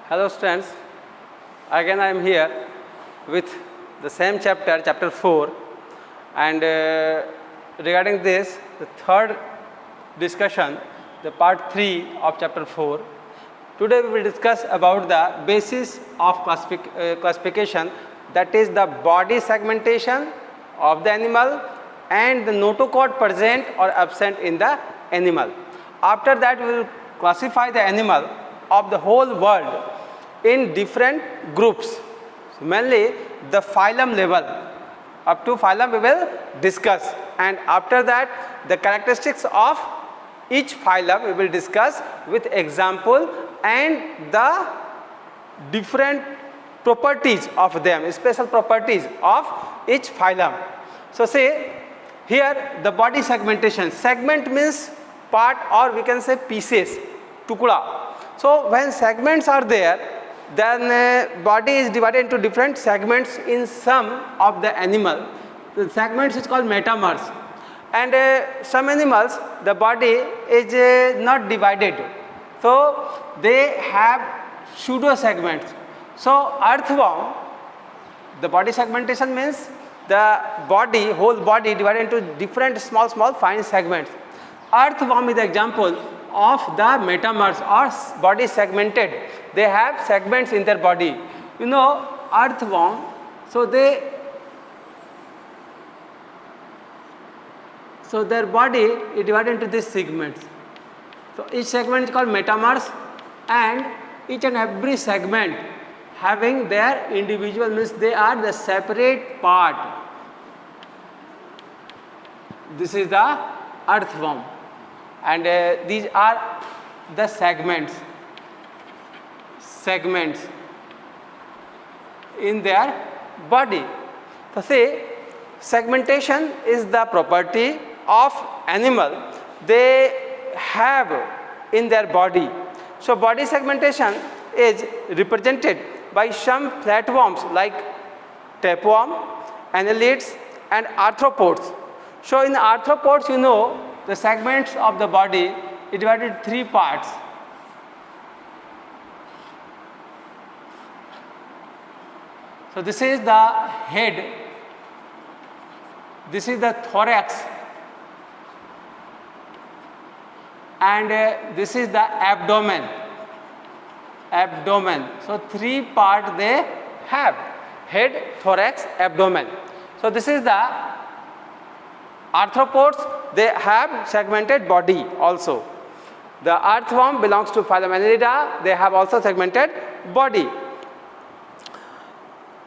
Hello students, again I am here with the same chapter, chapter 4, and regarding this, the third discussion, the part 3 of chapter 4. Today we will discuss about the basis of classification, that is the body segmentation of the animal and the notochord present or absent in the animal. After that we will classify the animal of the whole world in different groups. So mainly the phylum level, up to phylum we will discuss, and after that the characteristics of each phylum we will discuss with example and the different properties of them, special properties of each phylum. So say here the body segmentation. Segment means part, or we can say pieces, tukda. So when segments are there, then body is divided into different segments in some of the animal. The segments is called metamers, and some animals the body is not divided, so they have pseudo segments. So earthworm, the body segmentation means the body, whole body divided into different small fine segments. Earthworm is the example of the metamers or body segmented. They have segments in their body. You know, earthworm, so their body is divided into these segments. So each segment is called metamers, and each and every segment having their individual, means they are the separate part. This is the earthworm, and these are the segments in their body. So say segmentation is the property of animal they have in their body. So body segmentation is represented by some flatworms like tapeworm, annelids and arthropods. So in arthropods, you know, the segments of the body is divided into 3 parts. So this is the head, this is the thorax, and this is the abdomen. So 3 parts they have: head, thorax, abdomen. So this is the arthropods, they have segmented body also. The earthworm belongs to phylum Annelida, they have also segmented body.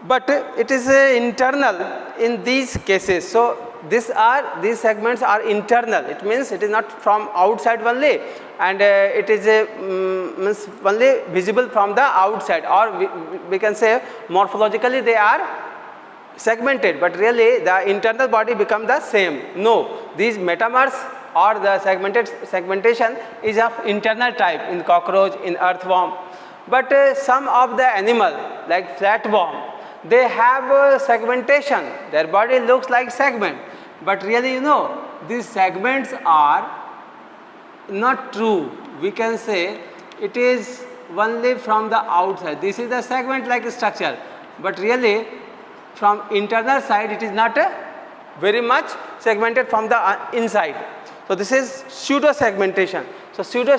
But it is internal in these cases. So these segments are internal. It means it is not from outside only, and it is means only visible from the outside, or we can say morphologically they are segmented, but really the internal body become the same. No, these metamers or the segmentation is of internal type in cockroach, in earthworm. But some of the animal like flatworm, they have segmentation. Their body looks like segment, but really, you know, these segments are not true. We can say it is only from the outside. This is the segment like structure, but really from internal side it is not very much segmented from the inside. So this is pseudo segmentation. So pseudo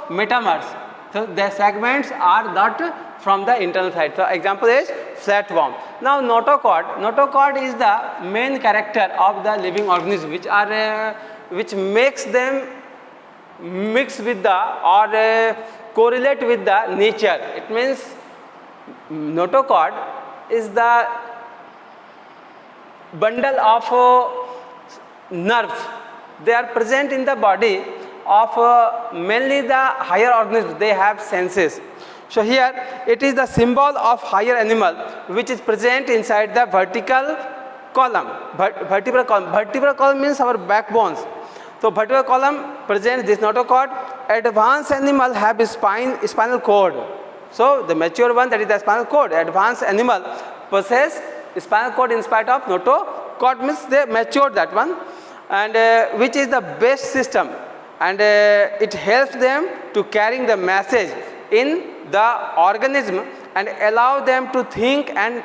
metamers. So the segments are not from the internal side. So example is flatworm. Now notochord is the main character of the living organism, which makes them mix with the or correlate with the nature. It means notochord is the bundle of nerves. They are present in the body of mainly the higher organisms. They have senses. So here it is the symbol of higher animal which is present inside the vertical column. Vertebral column means our backbones. So vertebral column presents this notochord. Advanced animal have spinal cord. So the mature one, that is the spinal cord. Advanced animal possess spinal cord in spite of notochord, means they matured that one, and which is the best system, and it helps them to carrying the message in the organism and allow them to think and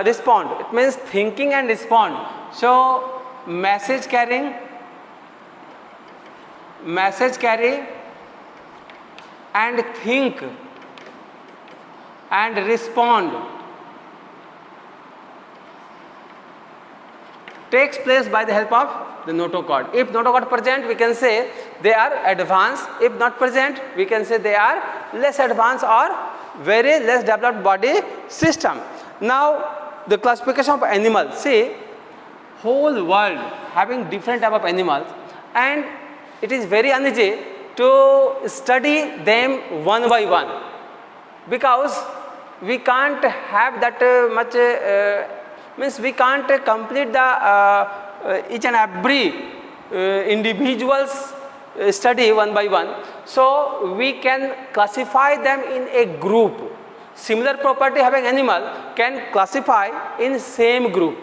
respond. It means thinking and respond. So message carry and think and respond takes place by the help of the notochord. If notochord present, we can say they are advanced. If not present, we can say they are less advanced or very less developed body system. Now the classification of animals. See, whole world having different type of animals, and it is very uneasy to study them one by one, because we can't have that much means we can't complete the each and every individual's study one by one. So we can classify them in a group. Similar property having animal can classify in same group,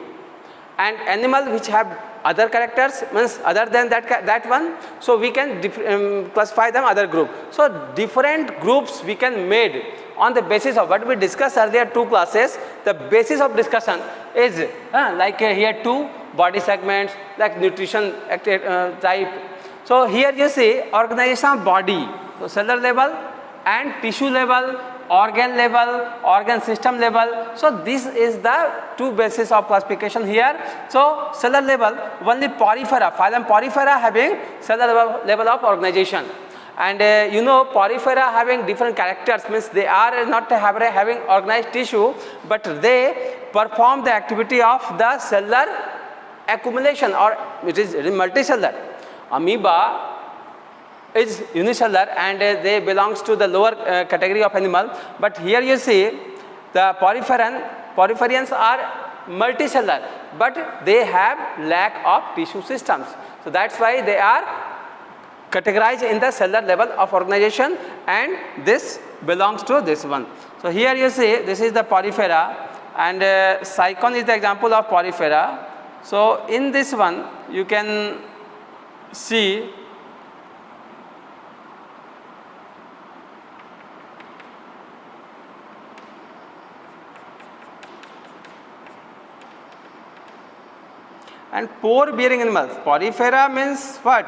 and animal which have other characters, means other than that one, so we can classify them other group. So different groups we can made on the basis of what we discussed earlier, two classes. The basis of discussion is like here two body segments, like nutrition type. So here you see organization of body, so cellular level and tissue level, organ level, organ system level. So this is the two basis of classification here. So cellular level, only Porifera, phylum Porifera having cellular level of organization. And you know, Porifera having different characters, means they are not having organized tissue, but they perform the activity of the cellular accumulation, or it is multicellular. Amoeba is unicellular and they belongs to the lower category of animal, but here you see the poriferians are multicellular, but they have lack of tissue systems. So that's why they are categorized in the cellular level of organization, and this belongs to this one. So here you see this is the Porifera, and Cycon is the example of Porifera. So in this one you can see and pore bearing animals. Porifera means what?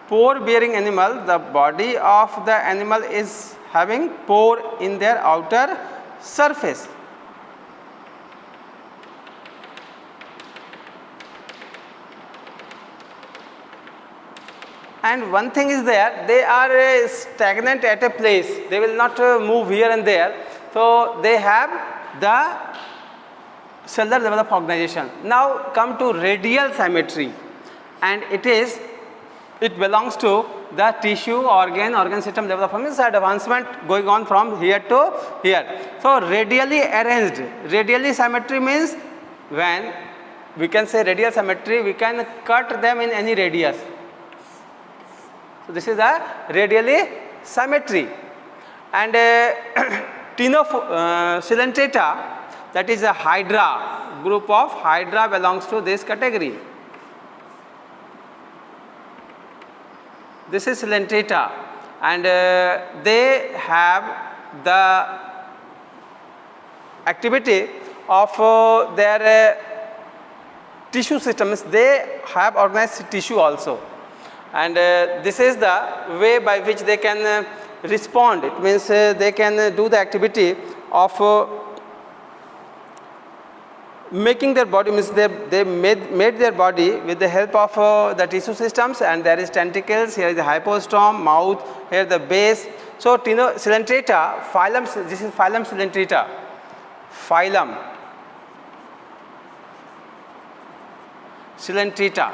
Pore bearing animal. The body of the animal is having pore in their outer surface. And one thing is there, they are stagnant at a place, they will not move here and there. So they have the cellular level of organization. Now come to radial symmetry, and it belongs to the tissue, organ system level of organization. Advancement going on from here to here. So radially arranged. Radially symmetry means when we can say radial symmetry, we can cut them in any radius. So this is a radially symmetry. And Coelenterata, that is a hydra, group of hydra belongs to this category. This is Coelenterata, and they have the activity of their tissue systems. They have organized tissue also, and this is the way by which they can respond. It means they can do the activity of making their body, means they made their body with the help of the tissue systems, and there is tentacles, here is the hypostome, mouth, here the base. So Coelenterata, phylum, this is phylum Coelenterata, phylum Coelenterata,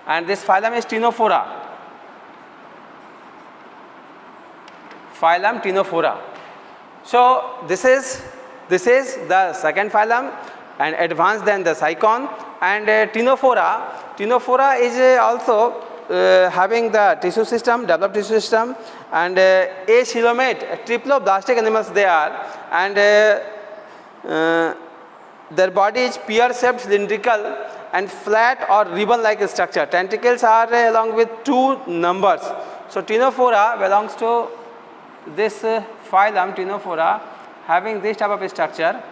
and this phylum is Ctenophora, phylum Ctenophora. So this is the second phylum, and advanced than the Cycon. And Ctenophora is also having the tissue system, developed tissue system, and acoelomate, triploblastic animals they are, and their body is pear-shaped, cylindrical and flat or ribbon-like structure. Tentacles are along with 2 numbers. So Ctenophora belongs to this phylum Ctenophora having this type of structure.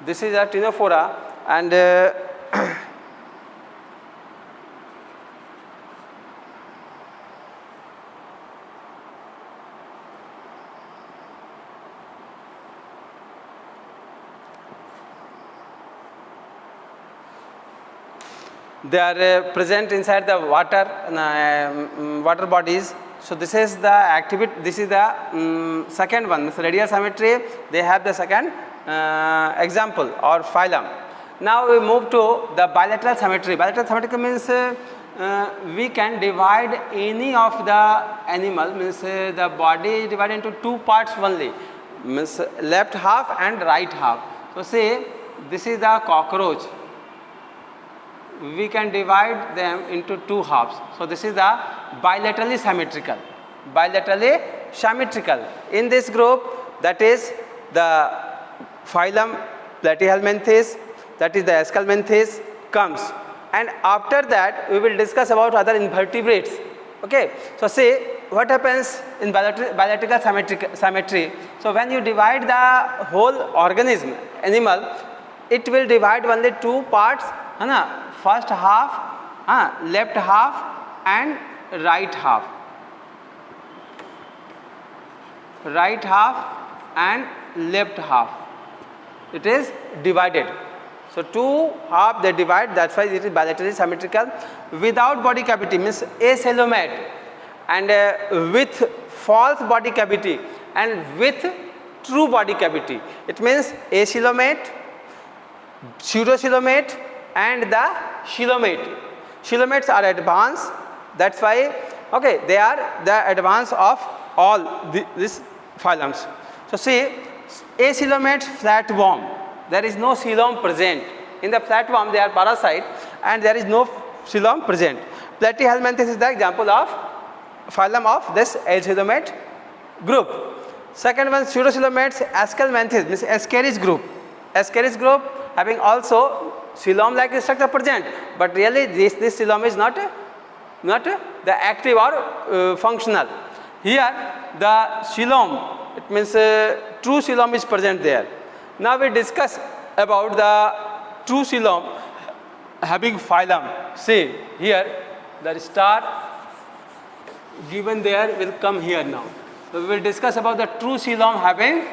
This is a Ctenophora, and they are present inside the water water bodies. So this is the activity. This is the second one. So radial symmetry. They have the second example or phylum. Now we move to the bilateral symmetry. Bilateral symmetry means we can divide any of the animal, means the body is divided into two parts only, means left half and right half. So say this is the cockroach. We can divide them into two halves. So this is the bilaterally symmetrical. Bilaterally symmetrical. In this group, that is the phylum Platyhelminthes, that is the Aschelminthes comes, and after that we will discuss about other invertebrates. Okay, so say what happens in bilateral symmetry. So when you divide the whole organism, animal, it will divide only two parts, first half, left half and right half. Right half and left half. It is divided. So two half they divide, that's why it is bilaterally symmetrical. Without body cavity means acoelomate, and with false body cavity and with true body cavity. It means acoelomate, pseudocoelomate and the coelomate. Coelomates are advanced, that's why they are the advance of all these phylums. So see, acoelomates flatworm, there is no coelom present. In the flatworm they are parasite and there is no coelom present. Platyhelminthes is the example of phylum of this acoelomate group. Second one, pseudocoelomates, Aschelminthes means Ascaris group. Ascaris group having also coelom like structure present, but really this coelom is not the active or functional. Here the coelom, it means true coelom is present there. Now we discuss about the true coelom having phylum. See here the star given there will come here now. So we will discuss about the true coelom having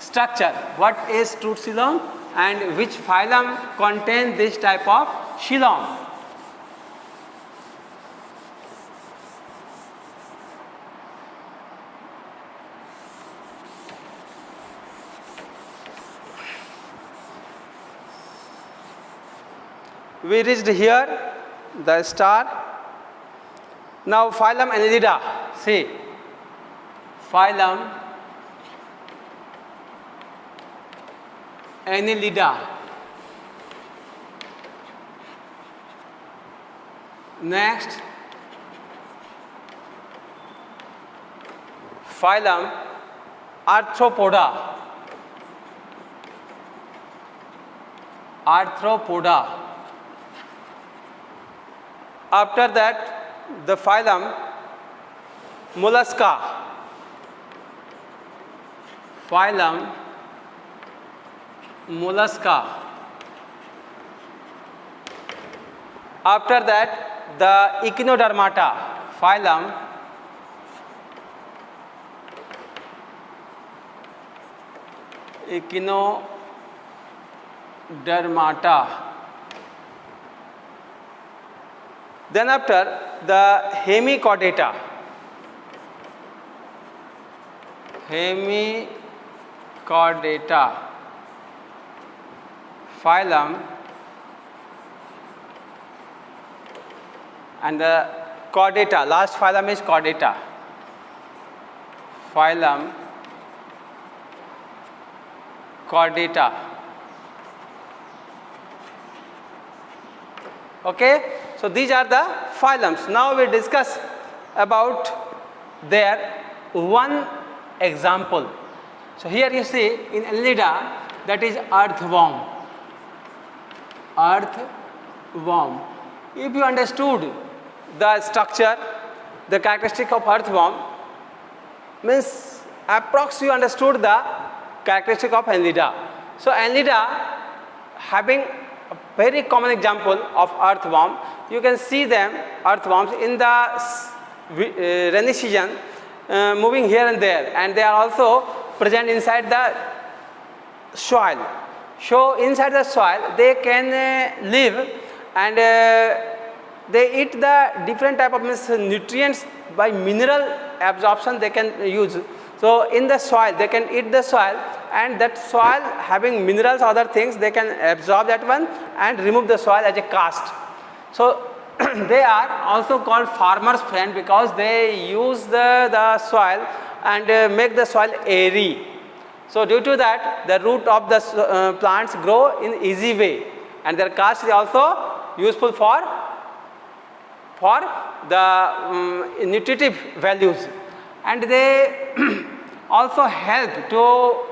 structure. What is true coelom and which phylum contain this type of coelom. We reached here, the star. Now phylum Annelida. See, phylum Annelida. Next, phylum Arthropoda. Arthropoda. After that, the phylum Mollusca. Phylum Mollusca. After that, the Echinodermata. Phylum Echinodermata. Then after, the Hemichordata. Hemichordata. Phylum, and the chordata, last phylum is chordata. Phylum chordata. Okay, so these are the phylums. Now we discuss about their one example. So here you see in Annelida, that is earthworm. Earthworm. If you understood the structure, the characteristic of earthworm, means approx you understood the characteristic of Annelida. So Annelida having a very common example of earthworm. You can see them, earthworms, in the rainy season, moving here and there, and they are also present inside the soil. So inside the soil they can live, and they eat the different type of nutrients by mineral absorption they can use. So in the soil they can eat the soil, and that soil having minerals, other things, they can absorb that one and remove the soil as a cast. So they are also called farmer's friend because they use the soil and make the soil airy. So due to that, the root of the plants grow in easy way, and their cast is also useful for the nutritive values, and they also help to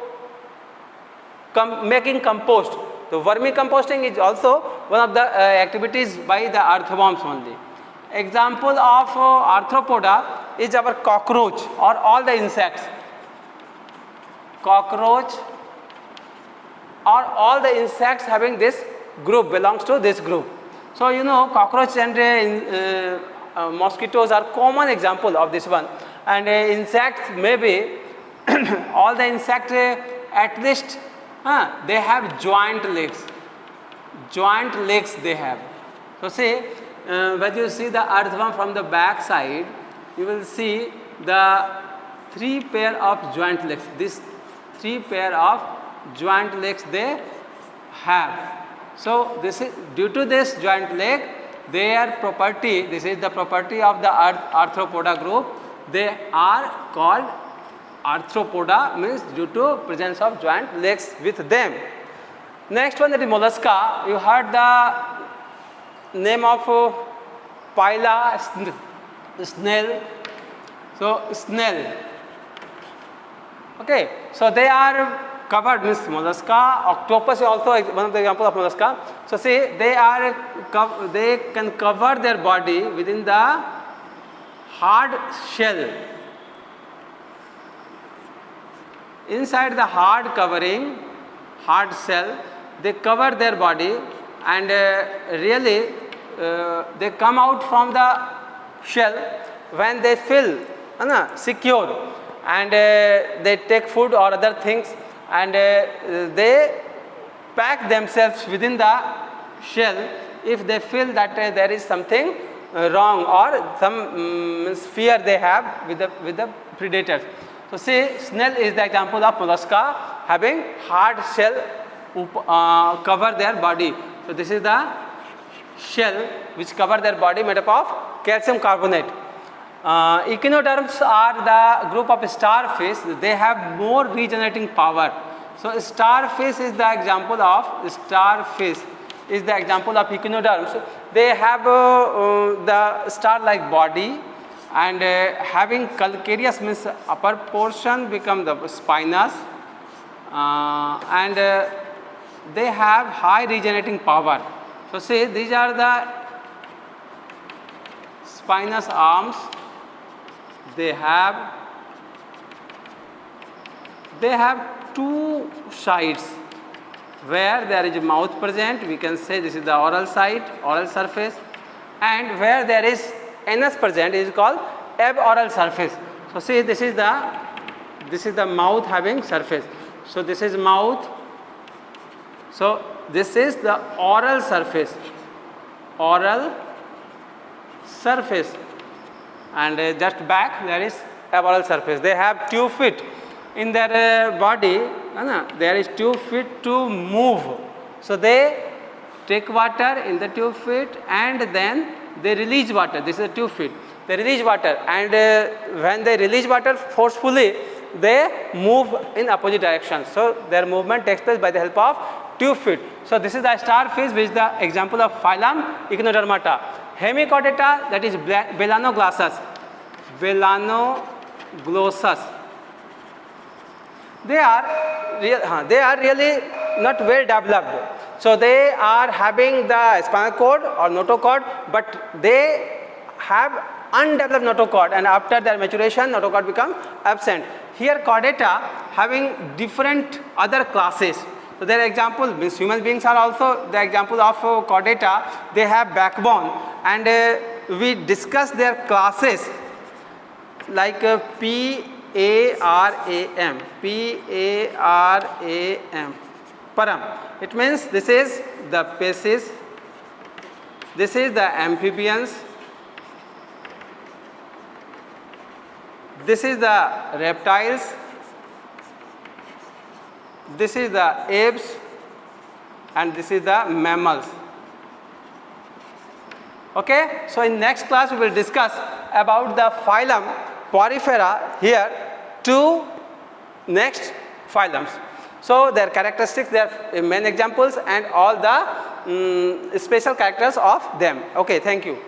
making compost. The vermicomposting is also one of the activities by the earthworms only. Example of arthropoda is our cockroach or all the insects. Cockroach or all the insects having this group belongs to this group. So you know, cockroach and mosquitoes are common example of this one, and insects maybe all the insects at least they have joint legs. Joint legs they have. So see, when you see the earthworm from the back side, you will see the 3 pair of joint legs. This 3 pair of joint legs they have. So this is due to this joint leg, their property, this is the property of the arthropoda group, they are called arthropoda, means due to presence of joint legs with them. Next one, that is mollusca. You heard the name of pila, snail. So snail. Okay, so they are covered, means mollusca. Octopus is also one of the examples of mollusca. So see, they can cover their body within the hard shell. Inside the hard covering, hard shell, they cover their body, and really they come out from the shell when they feel secure, and they take food or other things, and they pack themselves within the shell if they feel that there is something wrong or some fear they have with the predators. So see, snail is the example of mollusca having hard shell cover their body. So this is the shell which cover their body made up of calcium carbonate. Echinoderms are the group of starfish. They have more regenerating power. So starfish is the example of echinoderms. They have the star-like body, and having calcareous, means upper portion become the spinous, and they have high regenerating power. So see, these are the spinous arms. They have 2 sides where there is a mouth present. We can say this is the oral side, oral surface, and where there is anus present is called aboral surface. So see, this is the mouth having surface. So this is mouth. So this is the oral surface, and just back there is aboral surface. They have 2 feet in their body. There is 2 feet to move. So they take water in the 2 feet, and then they release water. This is 2 feet. They release water, and when they release water forcefully, they move in opposite direction. So their movement takes place by the help of 2 feet. So this is the starfish, which is the example of phylum Echinodermata. Hemichordata, that is Belanoglossus. they are really not well developed. So they are having the spinal cord or notochord, but they have undeveloped notochord, and after their maturation notochord become absent. Here chordata having different other classes. So their example means human beings are also the example of chordata. They have backbone, and we discuss their classes like PARAM, param. It means this is the species, this is the amphibians, this is the reptiles, this is the apes, and this is the mammals. Okay, so in next class we will discuss about the phylum Porifera, here 2 next phylums. So their characteristics, their main examples, and all the special characters of them. Okay, thank you.